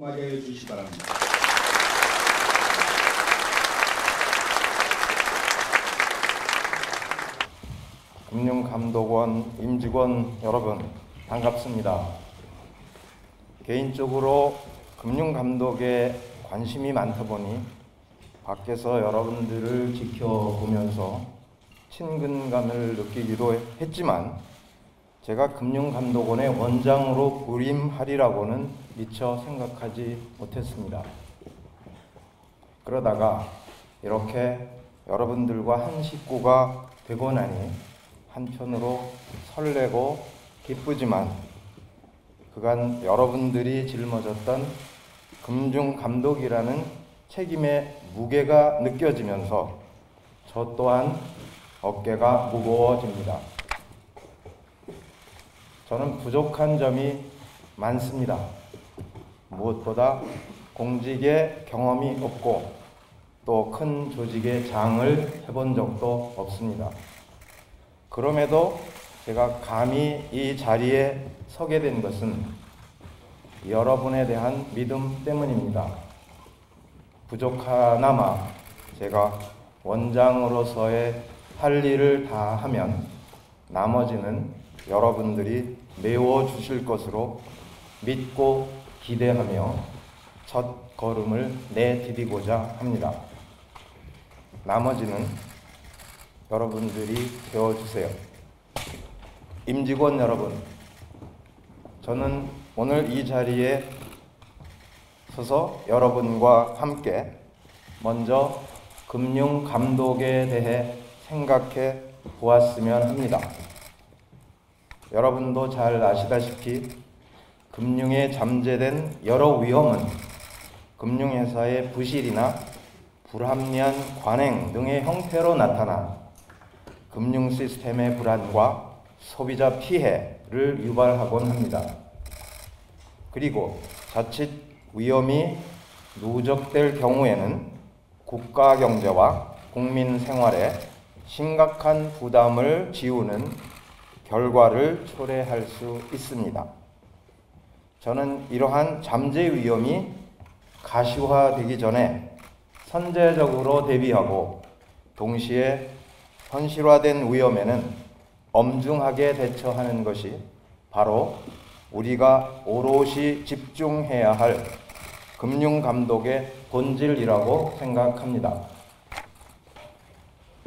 맞이해 주시기 바랍니다. 금융감독원 임직원 여러분, 반갑습니다. 개인적으로 금융감독에 관심이 많다 보니 밖에서 여러분들을 지켜보면서 친근감을 느끼기도 했지만 제가 금융감독원의 원장으로 부임하리라고는 미처 생각하지 못했습니다. 그러다가 이렇게 여러분들과 한 식구가 되고 나니 한편으로 설레고 기쁘지만 그간 여러분들이 짊어졌던 금융감독이라는 책임의 무게가 느껴지면서 저 또한 어깨가 무거워집니다. 저는 부족한 점이 많습니다. 무엇보다 공직에 경험이 없고 또 큰 조직의 장을 해본 적도 없습니다. 그럼에도 제가 감히 이 자리에 서게 된 것은 여러분에 대한 믿음 때문입니다. 부족하나마 제가 원장으로서의 할 일을 다 하면 나머지는 여러분들이 메워주실 것으로 믿고 기대하며 첫 걸음을 내디디고자 합니다. 나머지는 여러분들이 되어주세요. 임직원 여러분, 저는 오늘 이 자리에 서서 여러분과 함께 먼저 금융감독에 대해 생각해 보았으면 합니다. 여러분도 잘 아시다시피 금융에 잠재된 여러 위험은 금융회사의 부실이나 불합리한 관행 등의 형태로 나타나 금융 시스템의 불안과 소비자 피해를 유발하곤 합니다. 그리고 자칫 위험이 누적될 경우에는 국가 경제와 국민 생활에 심각한 부담을 지우는 결과를 초래할 수 있습니다. 저는 이러한 잠재 위험이 가시화되기 전에 선제적으로 대비하고 동시에 현실화된 위험에는 엄중하게 대처하는 것이 바로 우리가 오롯이 집중해야 할 금융감독의 본질이라고 생각합니다.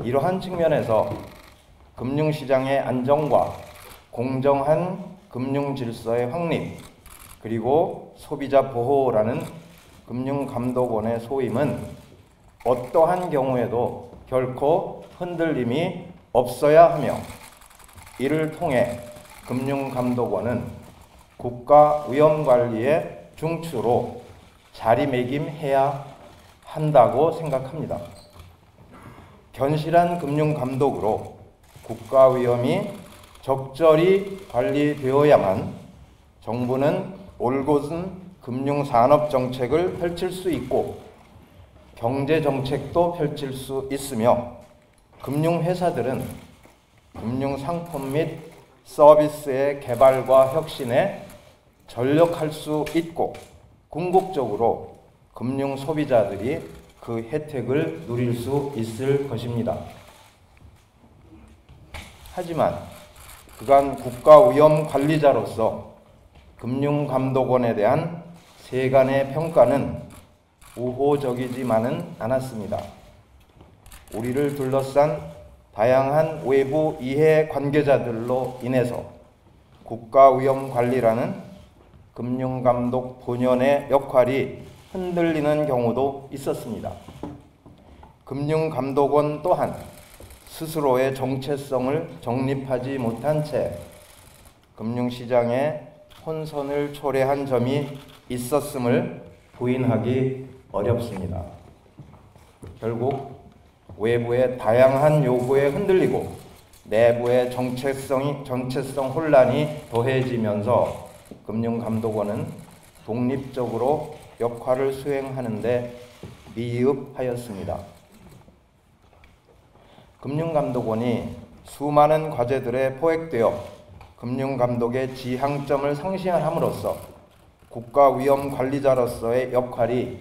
이러한 측면에서 금융시장의 안정과 공정한 금융질서의 확립, 그리고 소비자 보호라는 금융감독원의 소임은 어떠한 경우에도 결코 흔들림이 없어야 하며 이를 통해 금융감독원은 국가 위험관리의 중추로 자리매김해야 한다고 생각합니다. 견실한 금융감독으로 국가 위험이 적절히 관리되어야만 정부는 올곧은 금융산업정책을 펼칠 수 있고 경제정책도 펼칠 수 있으며 금융회사들은 금융상품 및 서비스의 개발과 혁신에 전력할 수 있고 궁극적으로 금융소비자들이 그 혜택을 누릴 수 있을 것입니다. 하지만 그간 국가위험관리자로서 금융감독원에 대한 세간의 평가는 우호적이지만은 않았습니다. 우리를 둘러싼 다양한 외부 이해관계자들로 인해서 국가위험관리라는 금융감독 본연의 역할이 흔들리는 경우도 있었습니다. 금융감독원 또한 스스로의 정체성을 정립하지 못한 채 금융시장에 혼선을 초래한 점이 있었음을 부인하기 어렵습니다. 결국 외부의 다양한 요구에 흔들리고 내부의 정체성 혼란이 더해지면서 금융감독원은 독립적으로 역할을 수행하는 데 미흡하였습니다. 금융감독원이 수많은 과제들에 포획되어 금융감독의 지향점을 상실함으로써 국가위험관리자로서의 역할이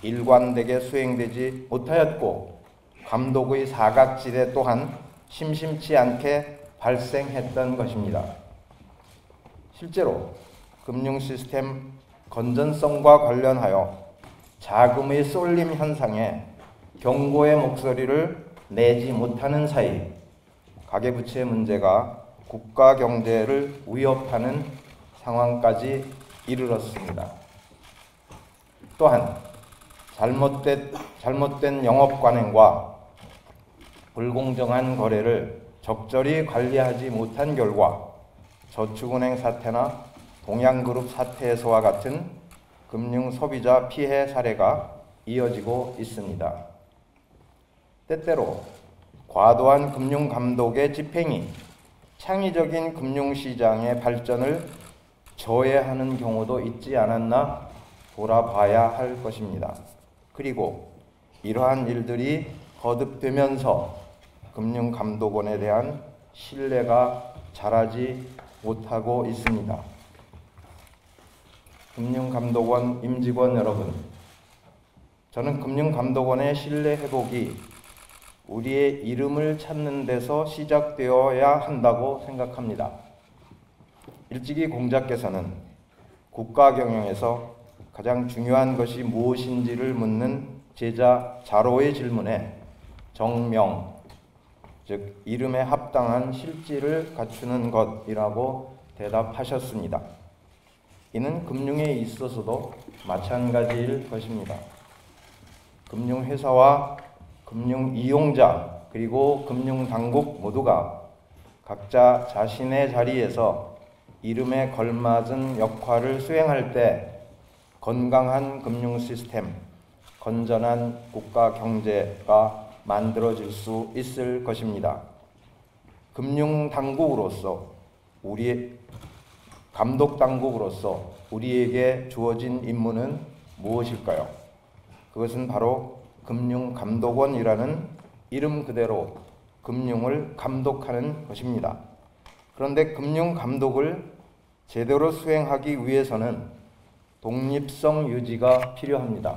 일관되게 수행되지 못하였고 감독의 사각지대 또한 심심치 않게 발생했던 것입니다. 실제로 금융 시스템 건전성과 관련하여 자금의 쏠림 현상에 경고의 목소리를 내지 못하는 사이 가계부채 문제가 국가 경제를 위협하는 상황까지 이르렀습니다. 또한 잘못된 영업 관행과 불공정한 거래를 적절히 관리하지 못한 결과 저축은행 사태나 동양그룹 사태에서와 같은 금융 소비자 피해 사례가 이어지고 있습니다. 때때로 과도한 금융 감독의 집행이 창의적인 금융시장의 발전을 저해하는 경우도 있지 않았나 돌아봐야 할 것입니다. 그리고 이러한 일들이 거듭되면서 금융감독원에 대한 신뢰가 자라지 못하고 있습니다. 금융감독원 임직원 여러분, 저는 금융감독원의 신뢰 회복이 우리의 이름을 찾는 데서 시작되어야 한다고 생각합니다. 일찍이 공자께서는 국가 경영에서 가장 중요한 것이 무엇인지를 묻는 제자 자로의 질문에 정명, 즉 이름에 합당한 실질을 갖추는 것이라고 대답하셨습니다. 이는 금융에 있어서도 마찬가지일 것입니다. 금융회사와 금융이용자 그리고 금융당국 모두가 각자 자신의 자리에서 이름에 걸맞은 역할을 수행할 때 건강한 금융 시스템, 건전한 국가 경제가 만들어질 수 있을 것입니다. 금융당국으로서 감독당국으로서 우리에게 주어진 임무는 무엇일까요? 그것은 바로 금융감독원이라는 이름 그대로 금융을 감독하는 것입니다. 그런데 금융감독을 제대로 수행하기 위해서는 독립성 유지가 필요합니다.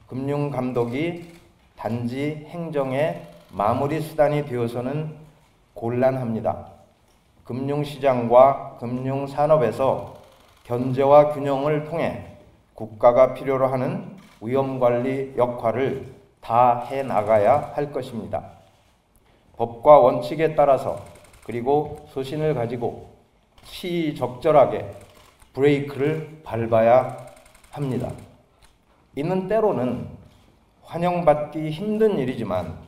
금융감독이 단지 행정의 마무리 수단이 되어서는 곤란합니다. 금융시장과 금융산업에서 견제와 균형을 통해 국가가 필요로 하는 위험관리 역할을 다 해나가야 할 것입니다. 법과 원칙에 따라서 그리고 소신을 가지고 시적절하게 브레이크를 밟아야 합니다. 이는 때로는 환영받기 힘든 일이지만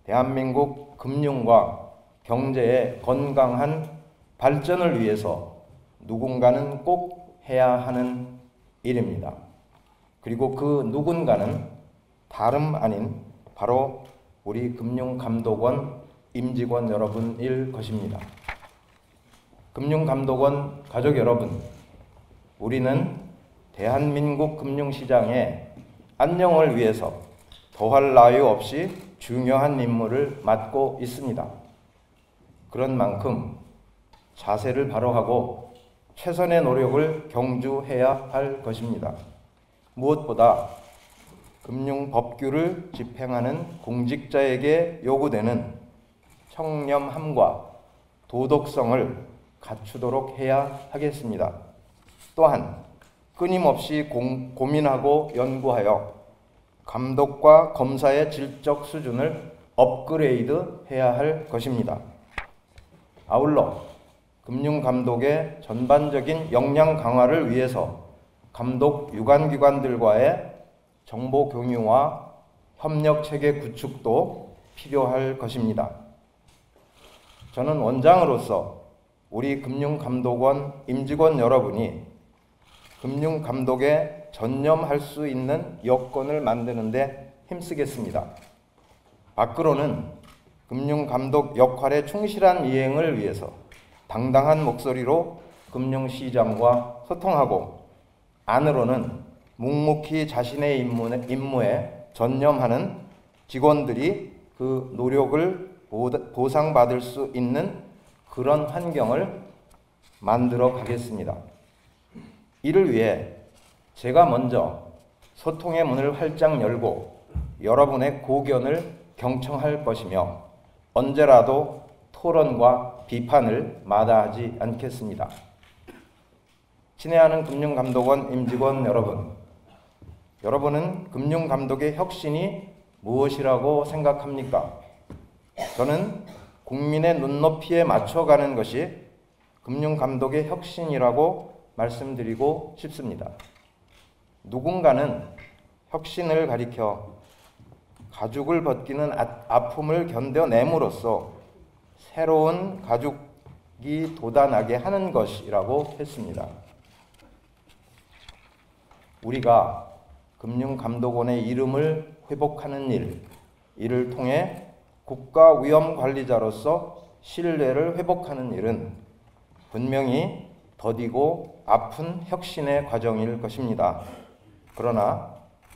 대한민국 금융과 경제의 건강한 발전을 위해서 누군가는 꼭 해야 하는 일입니다. 그리고 그 누군가는 다름 아닌 바로 우리 금융감독원 임직원 여러분일 것입니다. 금융감독원 가족 여러분, 우리는 대한민국 금융시장의 안녕을 위해서 더할 나위 없이 중요한 임무를 맡고 있습니다. 그런 만큼 자세를 바로하고 최선의 노력을 경주해야 할 것입니다. 무엇보다 금융법규를 집행하는 공직자에게 요구되는 청렴함과 도덕성을 갖추도록 해야 하겠습니다. 또한 끊임없이 고민하고 연구하여 감독과 검사의 질적 수준을 업그레이드 해야 할 것입니다. 아울러 금융감독의 전반적인 역량 강화를 위해서 감독 유관기관들과의 정보 공유와 협력체계 구축도 필요할 것입니다. 저는 원장으로서 우리 금융감독원 임직원 여러분이 금융감독에 전념할 수 있는 여건을 만드는 데 힘쓰겠습니다. 밖으로는 금융감독 역할의 충실한 이행을 위해서 당당한 목소리로 금융시장과 소통하고 안으로는 묵묵히 자신의 임무에 전념하는 직원들이 그 노력을 보상받을 수 있는 그런 환경을 만들어 가겠습니다. 이를 위해 제가 먼저 소통의 문을 활짝 열고 여러분의 고견을 경청할 것이며 언제라도 토론과 비판을 마다하지 않겠습니다. 친애하는 금융감독원 임직원 여러분, 여러분은 금융감독의 혁신이 무엇이라고 생각합니까? 저는 국민의 눈높이에 맞춰가는 것이 금융감독의 혁신이라고 말씀드리고 싶습니다. 누군가는 혁신을 가리켜 가죽을 벗기는 아픔을 견뎌냄으로써 새로운 가죽이 돋아나게 하는 것이라고 했습니다. 우리가 금융감독원의 이름을 회복하는 이를 통해 국가위험관리자로서 신뢰를 회복하는 일은 분명히 더디고 아픈 혁신의 과정일 것입니다. 그러나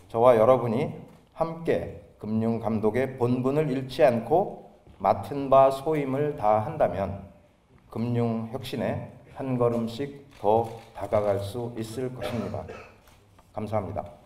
저와 여러분이 함께 금융감독의 본분을 잃지 않고 맡은 바 소임을 다한다면 금융혁신에 한 걸음씩 더 다가갈 수 있을 것입니다. 감사합니다.